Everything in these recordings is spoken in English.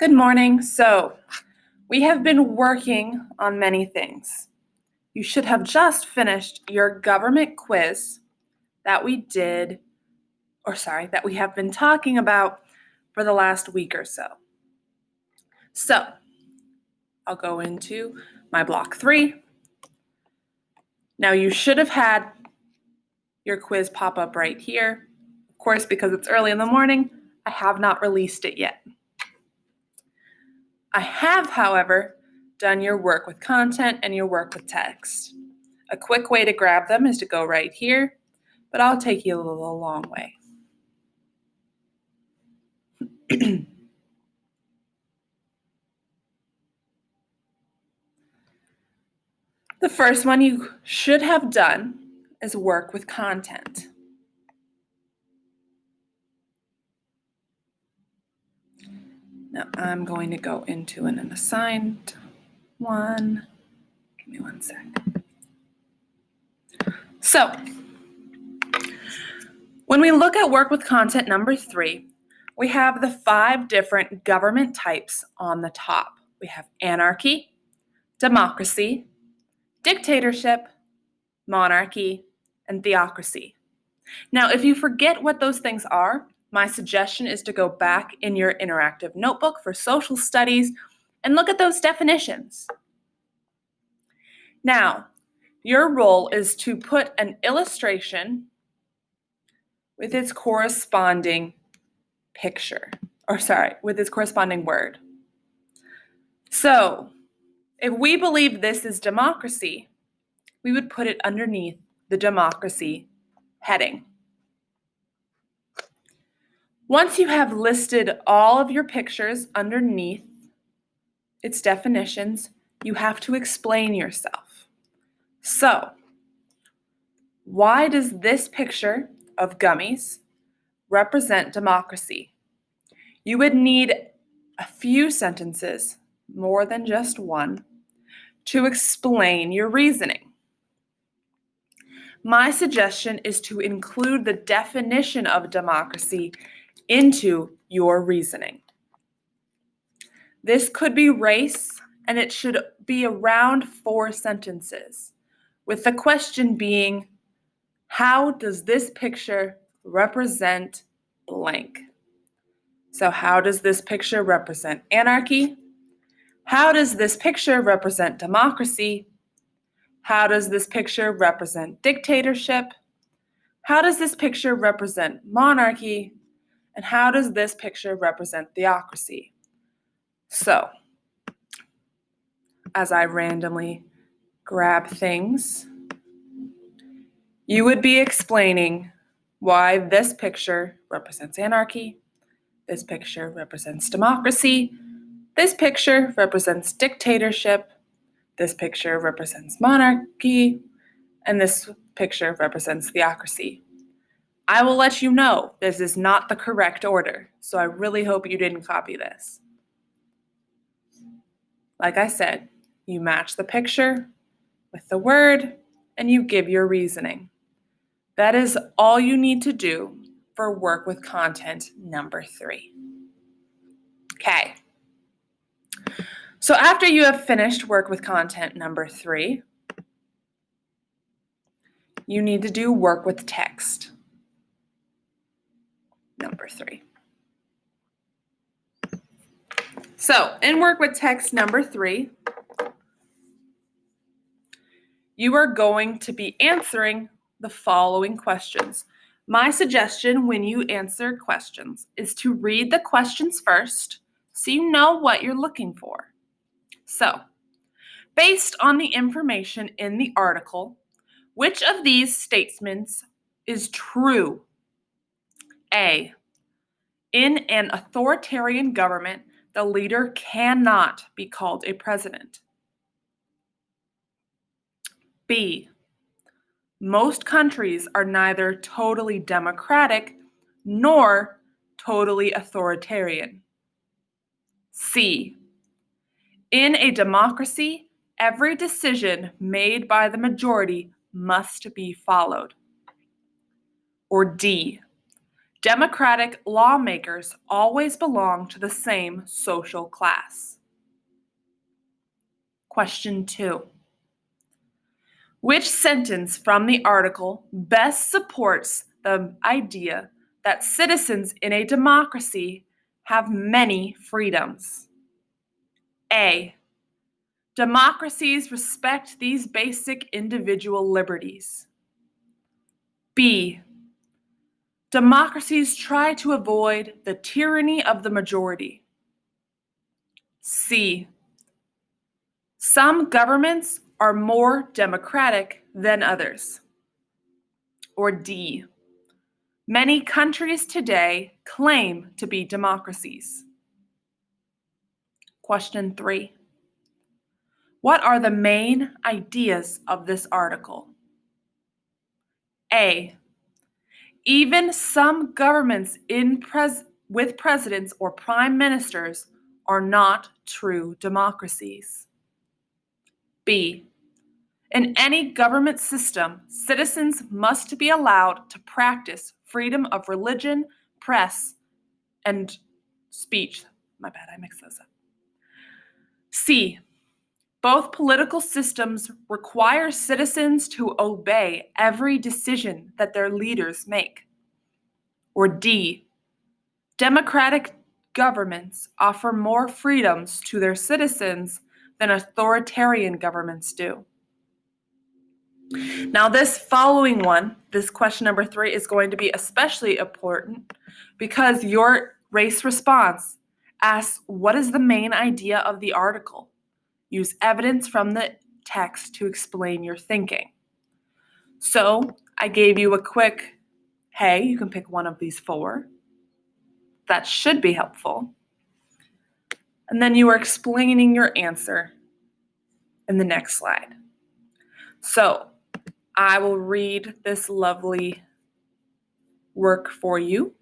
Good morning. So, we have been working on many things. You should have just finished your government quiz that we have been talking about for the last week or so. So, I'll go into my block 3. Now, you should have had your quiz pop up right here. Of course, because it's early in the morning, I have not released it yet. I have, however, done your work with content and your work with text. A quick way to grab them is to go right here, but I'll take you a long way. The first one you should have done is work with content. Now I'm going to go into an assigned one. Give me one sec. So, when we look at work with content number 3, we have the 5 different government types on the top. We have anarchy, democracy, dictatorship, monarchy, and theocracy. Now, if you forget what those things are, my suggestion is to go back in your interactive notebook for social studies and look at those definitions. Now, your role is to put an illustration with its corresponding with its corresponding word. So, if we believe this is democracy, we would put it underneath the democracy heading. Once you have listed all of your pictures underneath its definitions, you have to explain yourself. So, why does this picture of gummies represent democracy? You would need a few sentences, more than just one, to explain your reasoning. My suggestion is to include the definition of democracy into your reasoning. This could be race, and it should be around 4 sentences, with the question being, how does this picture represent blank? So how does this picture represent anarchy? How does this picture represent democracy? How does this picture represent dictatorship? How does this picture represent monarchy? And how does this picture represent theocracy? So, as I randomly grab things, you would be explaining why this picture represents anarchy, this picture represents democracy, this picture represents dictatorship, this picture represents monarchy, and this picture represents theocracy. I will let you know this is not the correct order, so I really hope you didn't copy this. Like I said, you match the picture with the word, and you give your reasoning. That is all you need to do for work with content number 3. Okay. So after you have finished work with content number 3, you need to do work with text number 3. So in work with text number 3, you are going to be answering the following questions. My suggestion when you answer questions is to read the questions first so you know what you're looking for. So, based on the information in the article, which of these statements is true? A, in an authoritarian government, the leader cannot be called a president. B, most countries are neither totally democratic nor totally authoritarian. C, in a democracy, every decision made by the majority must be followed. Or D, Democratic lawmakers always belong to the same social class. Question 2. Which sentence from the article best supports the idea that citizens in a democracy have many freedoms? A. Democracies respect these basic individual liberties. B. Democracies try to avoid the tyranny of the majority. C. Some governments are more democratic than others. Or D. Many countries today claim to be democracies. Question 3. What are the main ideas of this article? A. Even some governments with presidents or prime ministers are not true democracies. B. In any government system, citizens must be allowed to practice freedom of religion, press, and speech. My bad, I mixed those up. C. Both political systems require citizens to obey every decision that their leaders make. Or D. Democratic governments offer more freedoms to their citizens than authoritarian governments do. Now, this following one, this question number 3, is going to be especially important because your race response asks, what is the main idea of the article? Use evidence from the text to explain your thinking. So I gave you a quick, hey, you can pick one of these 4. That should be helpful. And then you are explaining your answer in the next slide. So I will read this lovely work for you.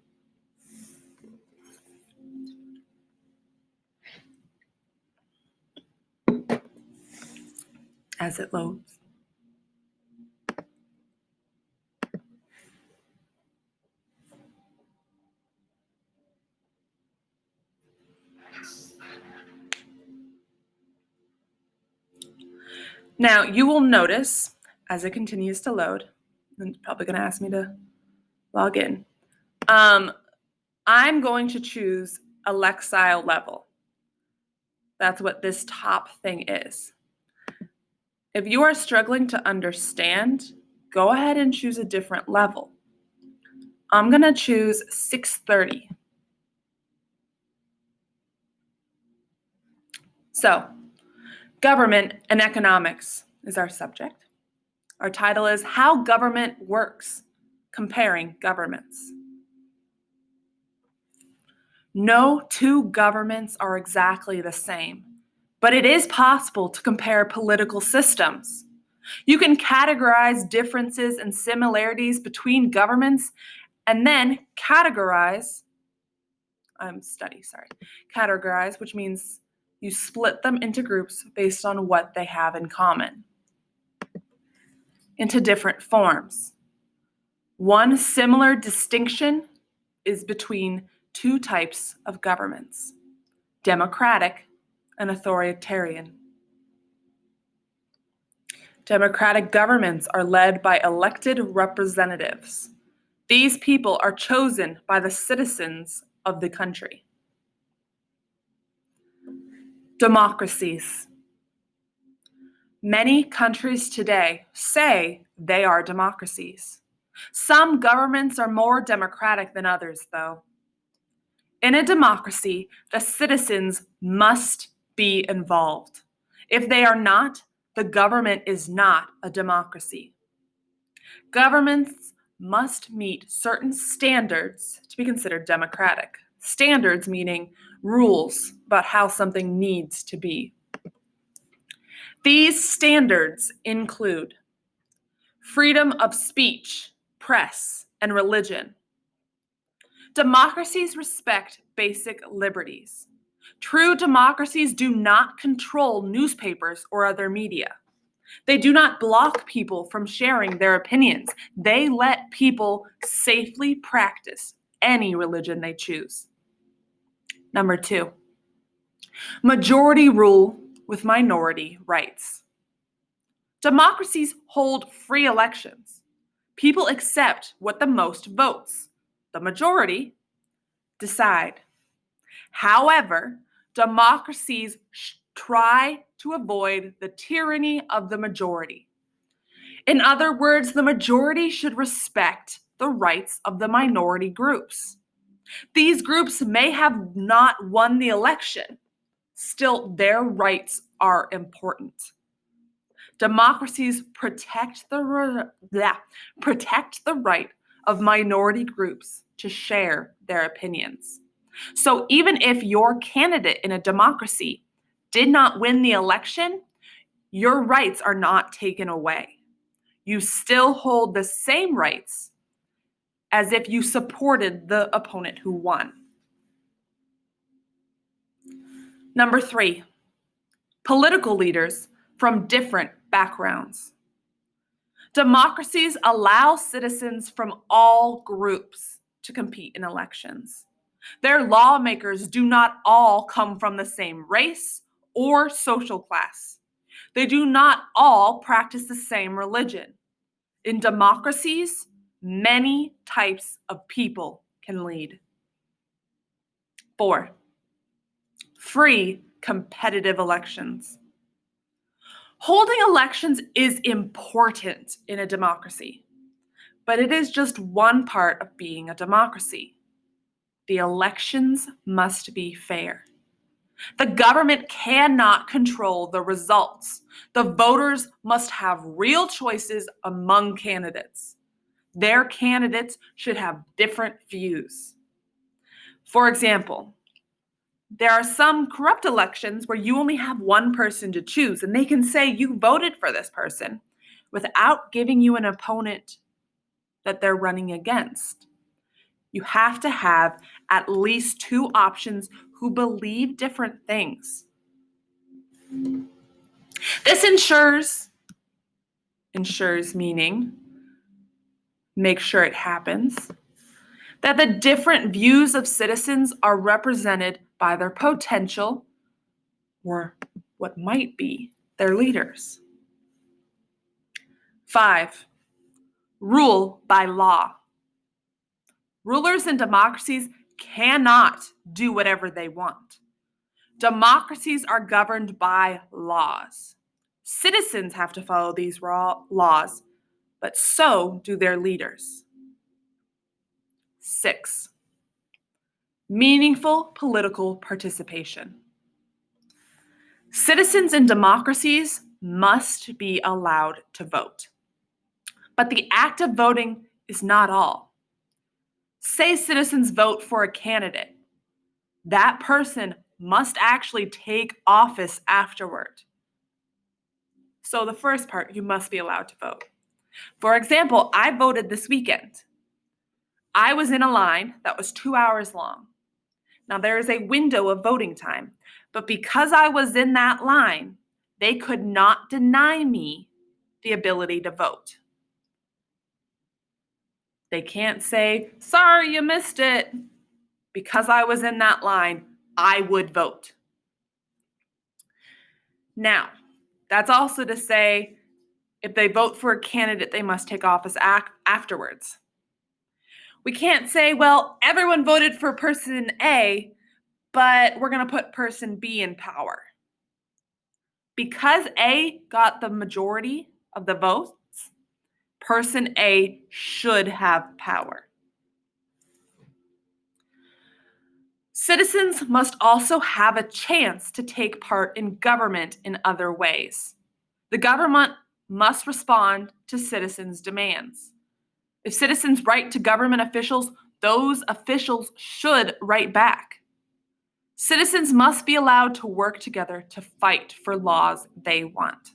As it loads. Now, you will notice as it continues to load, and it's probably going to ask me to log in, I'm going to choose a Lexile level. That's what this top thing is. If you are struggling to understand, go ahead and choose a different level. I'm going to choose 630. So, government and economics is our subject. Our title is How Government Works, Comparing Governments. No two governments are exactly the same, but it is possible to compare political systems. You can categorize differences and similarities between governments and then categorize, which means you split them into groups based on what they have in common, into different forms. One similar distinction is between 2 types of governments, democratic and authoritarian. Democratic governments are led by elected representatives. These people are chosen by the citizens of the country. Democracies. Many countries today say they are democracies. Some governments are more democratic than others, though. In a democracy, the citizens must be involved. If they are not, the government is not a democracy. Governments must meet certain standards to be considered democratic. Standards meaning rules about how something needs to be. These standards include freedom of speech, press, and religion. Democracies respect basic liberties. True democracies do not control newspapers or other media. They do not block people from sharing their opinions. They let people safely practice any religion they choose. Number 2, majority rule with minority rights. Democracies hold free elections. People accept what the most votes, the majority, decide. However, democracies try to avoid the tyranny of the majority. In other words, the majority should respect the rights of the minority groups. These groups may have not won the election. Still, their rights are important. Democracies protect the right of minority groups to share their opinions. So even if your candidate in a democracy did not win the election, your rights are not taken away. You still hold the same rights as if you supported the opponent who won. Number 3, political leaders from different backgrounds. Democracies allow citizens from all groups to compete in elections. Their lawmakers do not all come from the same race or social class. They do not all practice the same religion. In democracies, many types of people can lead. 4, free competitive elections. Holding elections is important in a democracy, but it is just one part of being a democracy. The elections must be fair. The government cannot control the results. The voters must have real choices among candidates. Their candidates should have different views. For example, there are some corrupt elections where you only have one person to choose, and they can say you voted for this person without giving you an opponent that they're running against. You have to have at least 2 options who believe different things. This ensures meaning, make sure it happens, that the different views of citizens are represented by their potential, or what might be, their leaders. 5, rule by law. Rulers in democracies cannot do whatever they want. Democracies are governed by laws. Citizens have to follow these laws, but so do their leaders. 6, meaningful political participation. Citizens in democracies must be allowed to vote. But the act of voting is not all. Say citizens vote for a candidate. That person must actually take office afterward. So the first part, you must be allowed to vote. For example, I voted this weekend. I was in a line that was 2 hours long. Now there is a window of voting time, but because I was in that line, they could not deny me the ability to vote. They can't say, sorry, you missed it. Because I was in that line, I would vote. Now, that's also to say, if they vote for a candidate, they must take office afterwards. We can't say, well, everyone voted for person A, but we're going to put person B in power. Because A got the majority of the votes, person A should have power. Citizens must also have a chance to take part in government in other ways. The government must respond to citizens' demands. If citizens write to government officials, those officials should write back. Citizens must be allowed to work together to fight for laws they want.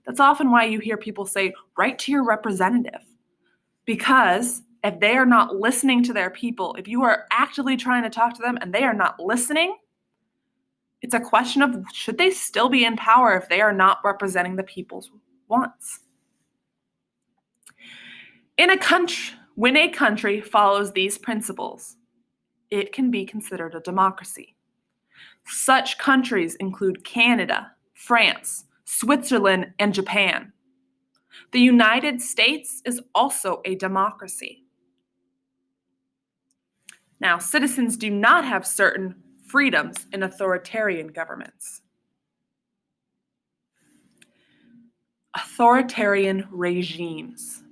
That's often why you hear people say, write to your representative. Because if they are not listening to their people, if you are actively trying to talk to them and they are not listening, it's a question of should they still be in power if they are not representing the people's wants? In a country, When a country follows these principles, it can be considered a democracy. Such countries include Canada, France, Switzerland, and Japan. The United States is also a democracy. Now, citizens do not have certain freedoms in authoritarian governments. Authoritarian regimes.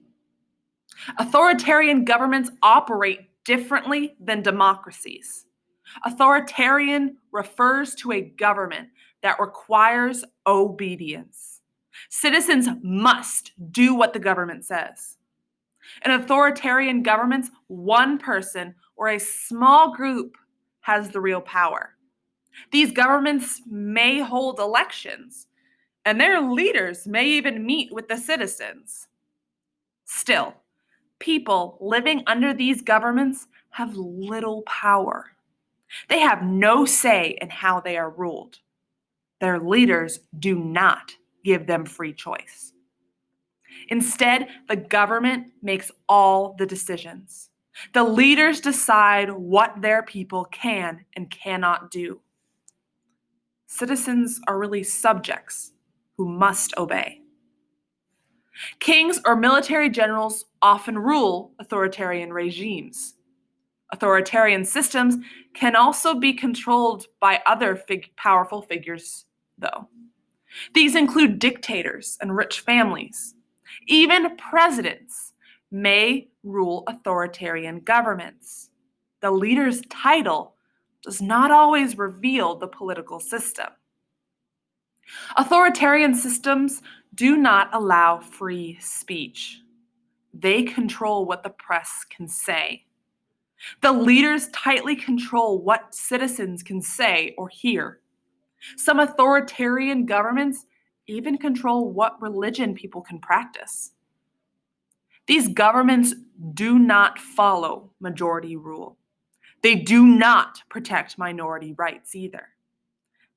Authoritarian governments operate differently than democracies. Authoritarian refers to a government that requires obedience. Citizens must do what the government says. In authoritarian governments, one person or a small group has the real power. These governments may hold elections, and their leaders may even meet with the citizens. Still, people living under these governments have little power. They have no say in how they are ruled. Their leaders do not give them free choice. Instead, the government makes all the decisions. The leaders decide what their people can and cannot do. Citizens are really subjects who must obey. Kings or military generals often rule authoritarian regimes. Authoritarian systems can also be controlled by other powerful figures, though. These include dictators and rich families. Even presidents may rule authoritarian governments. The leader's title does not always reveal the political system. Authoritarian systems do not allow free speech. They control what the press can say. The leaders tightly control what citizens can say or hear. Some authoritarian governments even control what religion people can practice. These governments do not follow majority rule. They do not protect minority rights either.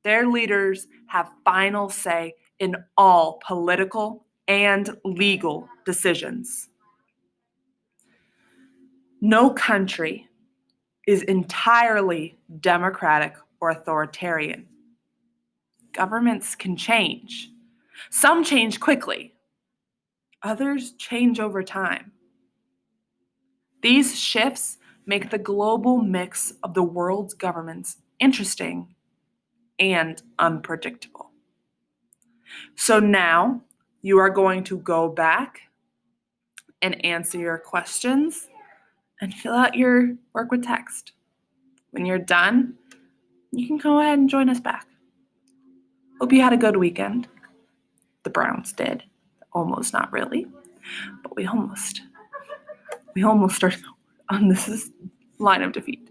Their leaders have final say in all political and legal decisions. No country is entirely democratic or authoritarian. Governments can change. Some change quickly. Others change over time. These shifts make the global mix of the world's governments interesting and unpredictable. So now you are going to go back and answer your questions and fill out your work with text. When you're done, you can go ahead and join us back. Hope you had a good weekend. The Browns did. Almost, not really, but we almost are on this line of defeat.